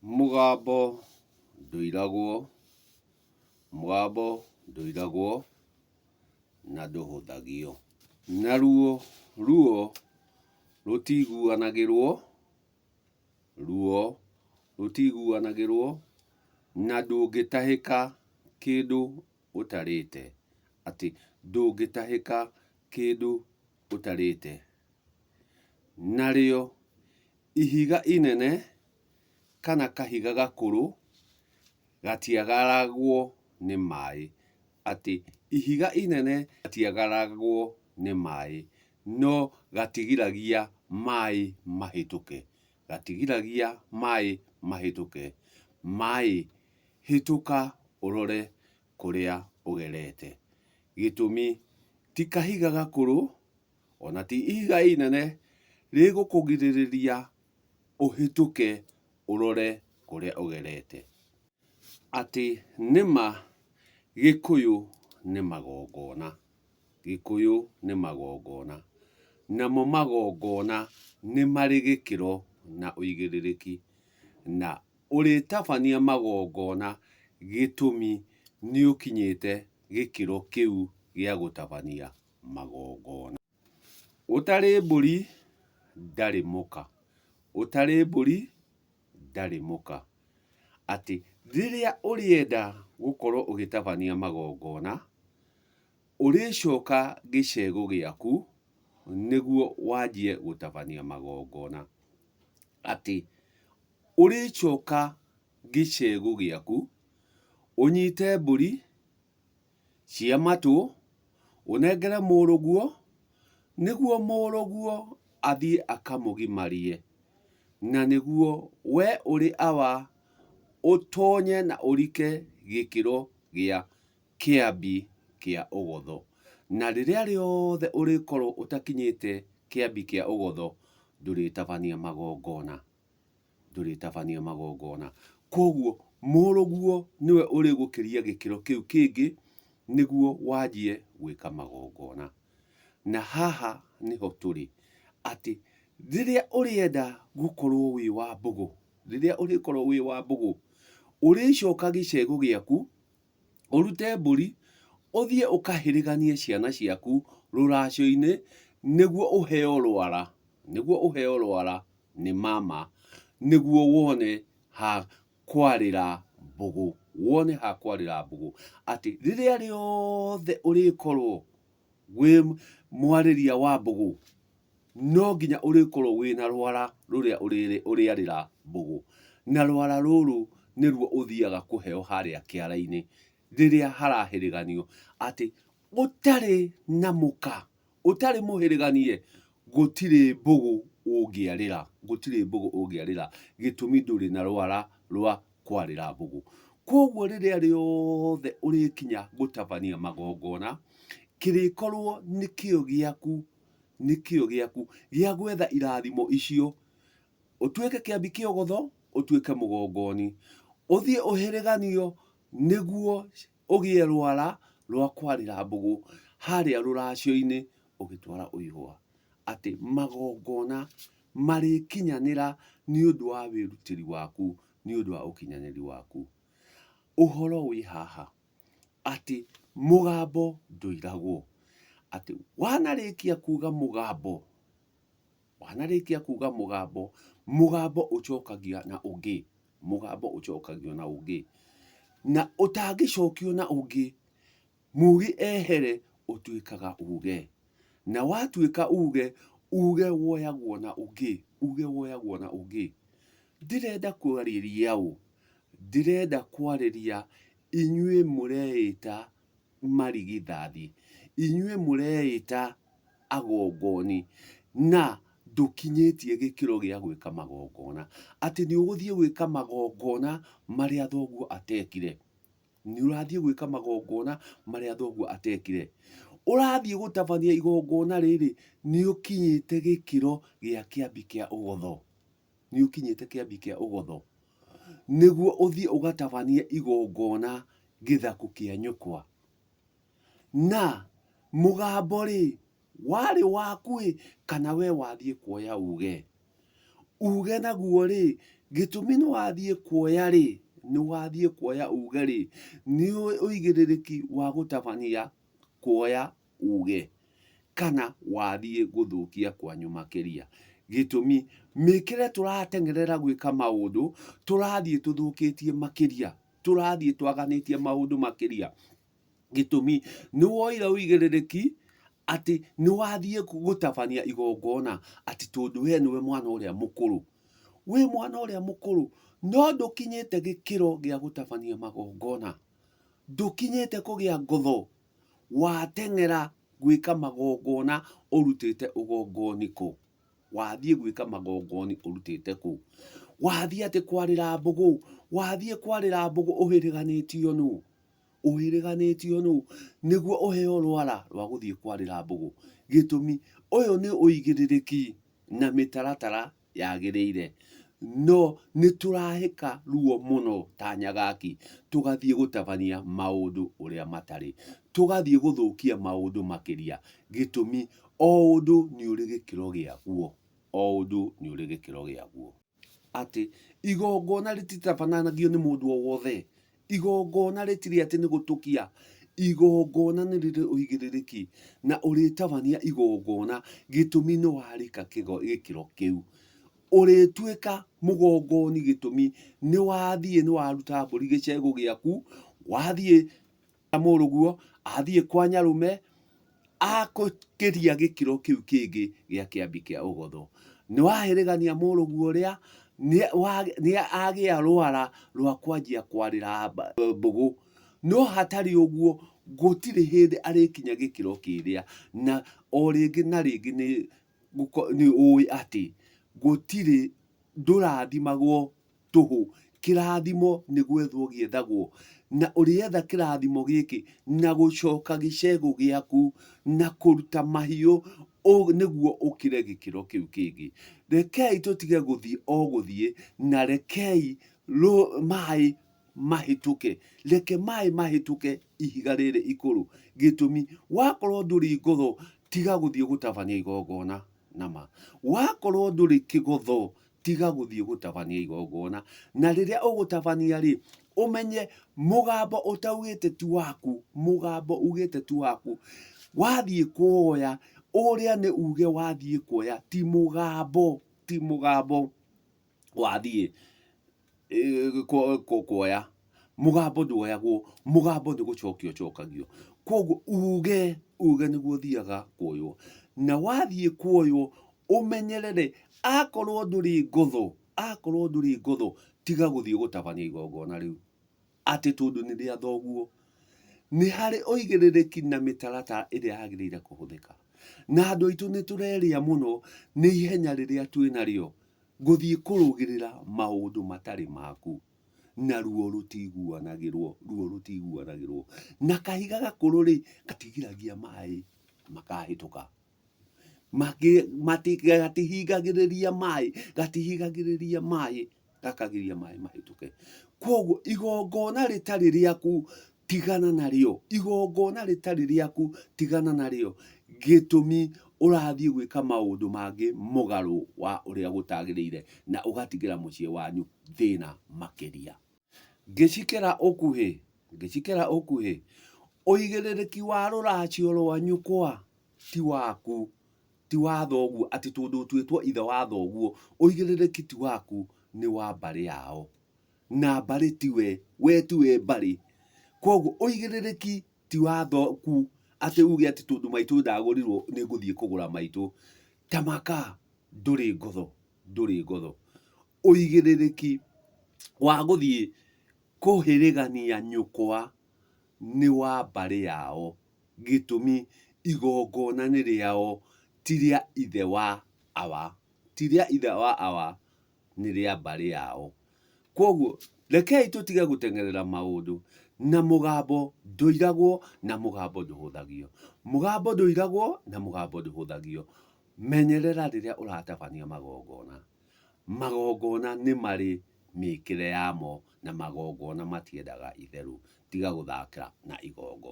Mũgambo ndũiragwo, mũgambo ndũiragwo na ndũhũthagio. Naruo ruo rũtiguanagĩrwo, ruo rũtiguanagĩrwo na ndũngĩtahĩka kĩndũ ũtarĩte. Atĩ ndũngĩtahĩka kĩndũ ũtarĩte. Narĩo ihiga inene kana kahiga gakũrũ gatiagaragwo nĩ maĩ. Atĩ ihiga inene gatiagaragwo nĩ maĩ, no gatigiragia maĩ mahĩtũke. Gatigiragia maĩ mahĩtũke. Maĩ hĩtũka ũrore kũrĩa ũgerete. Gĩtũmi ti kahiga gakũrũ, ona ti ihiga inene rĩgũkũgirĩrĩria ũhĩtũke ũrore kũrĩa ũgerete. Atĩ nĩma Gĩkũyũ nĩ magongona. Gĩkũyũ nĩ magongona. Namo magongona nĩ marĩ gĩkĩro na ũigĩrĩrĩki. Na ũrĩtabania magongona gĩtũmi nĩ ũkinyĩte gĩkĩro kĩu gĩa gũtabania magongona. Ũtarĩ mbũri ndarĩ mũka. Ũtarĩ mbũri ndarĩ mũka. Atĩ rĩrĩa ũrĩenda gũkorwo ũgĩtabania magongona, ũrĩcoka gĩcegũ gĩaku nĩguo wanjie gũtabania magongona. Atĩ ũrĩcoka gĩcegũ gĩaku ũnyite mbũri cia matũ ũnengere mũrũguo, nĩguo mũrũguo athiĩ akamũgimarie. Na nĩguo we ũrĩ awa ũtonye na ũrike gĩkĩro gĩa kĩambi kĩa ũgotho. Na rĩrĩa rĩothe ũrĩkorwo ũtakinyĩte kĩambi kĩa ũgotho, ndũrĩtabania magongona. Ndũrĩtabania magongona. Koguo mũrũguo nĩwe ũrĩgũkĩria gĩkĩro kĩu kĩngĩ nĩguo wanjie gwĩka magongona. Na haha nĩho tũrĩ. Atĩ rĩrĩa ũrĩenda gũkorwo wĩ wa mbũgũ, rĩrĩa ũrĩkorwo wĩ wa mbũgũ, ũrĩcoka gĩcegũ gĩaku, ũrute mbũri, ũthiĩ ũkahĩrĩganie ciana ciaku rũracio-inĩ, nĩguo ũheo rwara. Nĩguo ũheo rwara nĩ mama, nĩguo wone ha kwarĩra mbũgũ. Wone ha kwarĩra mbũgũ. Atĩ rĩrĩa rĩothe ũrĩkorwo wĩ mwarĩria wa mbũgũ, no nginya ũrĩkorwo wĩna rwara rũrĩa ũrĩarĩra mbũgũ. Na rwara rũrũ nĩruo ũthiaga kũheo harĩa kĩara-inĩ rĩrĩa harahĩrĩganio. Atĩ ũtarĩ na mũka, ũtarĩ mũhĩrĩganie, gũtirĩ mbũgũ ũngĩarĩra. Gũtirĩ mbũgũ ũngĩarĩra, gĩtũmi ndũrĩ na rwara rwa kwarĩra mbũgũ. Koguo rĩrĩa rĩothe ũrĩkinya gũtabania magongona, kĩrĩkorwo nĩ kĩo gĩaku, nĩ kĩo gĩaku gĩa gwetha irathimo icio. Ũtuĩke kĩambi kĩa ũgotho, ũtuĩke mũgongoni. Ũthiĩ ũhĩrĩganio nĩguo ũgĩe rwara rwa kwarĩra mbũgũ harĩa rũracio-inĩ ũgĩtwara ũihũa. Atĩ magongona marĩkinyanĩra nĩ ũndũ wa wĩrutĩri waku, nĩ ũndũ wa ũkinyanĩri waku. Ũhoro wĩ haha, atĩ mũgambo ndũiragwo. Atĩ wanarĩkia kuga mũgambo, wanarĩkia kuga mũgambo, mũgambo ũcokagia na ũngĩ. Mũgambo ũcokagio na ũngĩ. Na ũtangĩcokio na ũngĩ, mugi ehere ũtuĩkaga uge. Na watuĩka uge, uge woyagwo na ũngĩ. Uge woyagwo na ũngĩ. Ndirenda kwarĩria ũ, ndĩrenda kwarĩria inyuĩ mũreĩta marigithathi. Inyuĩ mũreĩta agongoni na ndũkinyĩtie gĩkĩro gĩa gwĩka magongona. Atĩ nĩ ũgũthiĩ gwĩka magongona marĩa thoguo atekire. Nĩ ũrathiĩ gwĩka magongona marĩa thoguo atekire. Ũrathiĩ gũtabania igongona rĩrĩ, nĩ ũkinyĩte gĩkĩro gĩa kĩambi kĩa ũgotho. Nĩ ũkinyĩte kĩambi kĩa ũgotho. Nĩguo ũthiĩ ũgatabanie igongona gĩthaku kĩa nyũkwa. Na mũgambo rĩ, warĩ waku ĩ, kana we wathiĩ kuoya uge. Uge naguo rĩ, gĩtũmi nĩ wathiĩ kuoya rĩ, nĩ wathiĩ kuoya uge rĩ, nĩ ũigĩrĩrĩki wa gũtabania kuoya uge, kana wathiĩ gũthũkia kwanyu makĩria. Gĩtũmi mĩkĩre tũrateng'erera gwĩka maũndũ, tũrathiĩ tũthũkĩtie makĩria, tũrathiĩ twaganĩtie maũndũ makĩria. Gĩtũmi nĩ woire ũigĩrĩrĩki atĩ nĩ wathiĩ gũtabania igongona, atĩ tondũ we nĩwe mwana ũrĩa mũkũrũ. Wĩ mwana ũrĩa mũkũrũ, no ndũkinyĩte gĩkĩro gĩa gũtabania magongona, ndũkinyĩte kũgĩa ngotho, wateng'era gwĩka magongona ũrutĩte ũgongoni kũ? Wathiĩ gwĩka magongoni ũrutĩte kũ? Wathiĩ atĩ kwarĩra mbũgũ, wathiĩ kwarĩra mbũgũ ũhĩrĩganĩtio nũ? Ũhĩrĩganĩtio nũ nĩguo ũheo rwara rwa gũthiĩ kwarĩra mbũgũ? Gĩtũmi ũyũ nĩ ũigĩrĩrĩki na mĩtaratara yagĩrĩire, no nĩ tũrahĩka ruo mũno ta nyagaki, tũgathiĩ gũtabania maũndũ ũrĩa matarĩ, tũgathiĩ gũthũkia maũndũ makĩria. Gĩtũmi o ũndũ nĩ ũrĩ gĩkĩro gĩaguo, o ũndũ nĩ ũrĩ gĩkĩro gĩaguo. Atĩ igongona rĩtitabanagio nĩ mũndũ o wothe, igongona rĩtirĩ atĩ nĩ gũtũkia, igongona nĩ rĩrĩ ũigĩrĩrĩki na ũrĩtabania igongona. Gĩtũmi nĩ warĩka gĩkĩro kĩu, ũrĩtuĩka mũgongoni. Gĩtũmi nĩ wathiĩ nĩ waruta mbũri gĩcegũ gĩaku, wathiĩ mũrũguo, athiĩ kwa nyarũme, akũkĩria gĩkĩro kĩu kĩngĩ gĩa kĩambi kĩa ũgotho. Nĩ wahĩrĩgania mũrũguo ũrĩa, nĩ agĩa rwara rwa kwanjia kwarĩra mbũgũ, no hatarĩ ũguo gũtirĩ hĩndĩ arĩkinya gĩkĩro kĩrĩa. Na o rĩngĩ na rĩngĩ nĩ ũĩ atĩ gũtirĩ, ndũrathimagwo tũhũ, kĩrathimo nĩ gwethwo gĩethagwo, na ũrĩetha kĩrathimo gĩkĩ na gũcoka gĩcegũ gĩaku na kũruta mahiũ nĩguo ũkĩre gĩkĩro kĩu kĩngĩ. Rekei tũtige gũthiĩ o gũthiĩ, na rekei maĩ mahĩtũke, reke maĩ mahĩtũke ihiga rĩrĩ ikũrũ. Gĩtũmi wakorwo ndũrĩ ngotho, tiga gũthiĩ gũtabania igongona nama. Wakorwo ndũrĩ kĩgotho, tiga gũthiĩ gũtabania igongona. Na rĩrĩa ũgũtabania rĩ, ũmenye mũgambo ũtaugĩte ti waku, mũgambo ugĩte ti waku. Wathiĩ kuoya, ũrĩa nĩ uge wathiĩ kuoya, ti mũgambo, ti mũgambo wathiĩ kuoya. Mũgambo nduoyagwo, mũgambo nĩ gũcokio ũcokagio. Koguo uge nĩguo ũthiaga kuoywo. Na wathiĩ kuoywo, ũmenyerere, akorwo ndũrĩ ngotho, akorwo ndũrĩ ngotho, tiga gũthiĩ gũtabania igongona rĩu, atĩ tondũ nĩ rĩa thoguo. Nĩ harĩ ũigĩrĩrĩki na mĩtaratara ĩrĩa yagĩrĩire kũhũthĩka. Na andũ aitũ nĩ tũrerĩa mũno nĩ ihenya rĩrĩa twĩnarĩo gũthiĩ kũrũgĩrĩra maũndũ matarĩ maku, na ruo rũtiguanagĩrwo, ruo rũtiguanagĩrwo. Na kahiga gakũrũ rĩ, gatigiragia maĩ makahĩtũka, gatihingagĩrĩria maĩ, gatihingagĩrĩria maĩ, gakagiria maĩ mahĩtũke. Koguo igongona rĩtarĩ rĩaku, tigana narĩo, igongona rĩtarĩ rĩaku, tigana narĩo. Gĩtũmi ũrathiĩ gwĩka maũndũ mangĩ mũgarũ wa ũrĩa gũtagĩrĩire, na ũgatigĩra mũciĩ wanyu thĩna makĩria. Ngĩcikĩra ũkuhĩ, ũigĩrĩrĩki wa rũracio rwa nyũkwa ti waku, ti wa thoguo, atĩ tondũ ũtuĩtwo ithe wa thoguo, ũigĩrĩrĩki ti waku, nĩ wa mbarĩ yao. Na mbarĩ tiwe, we tiwe mbarĩ. Koguo ũigĩrĩrĩki ti wa thoku, atĩ uge atĩ tondũ maitũ ndagũrirwo nĩ ngũthiĩ kũgũra maitũ. Tamaka, ndũrĩ ngotho, ndũrĩ ngotho. Ũigĩrĩrĩki wa gũthiĩ kũhĩrĩgania nyũkwa nĩ wa mbarĩ yao. Gĩtũmi igongona nĩ rĩao, ti rĩa ithe wa awa, ti rĩa ithe wa awa, nĩ rĩa mbarĩ yao. Koguo rekei tũtige gũteng'erera maũndũ, na mũgambo ndũiragwo na mũgambo ndũhũthagio. Mũgambo ndũiragwo na mũgambo ndũhũthagio. Menyerera rĩrĩa ũratabania magongona. Magongona nĩ marĩ mĩkĩre yamo, na magongona matiendaga itherũ. Tiga gũthaka na igongona.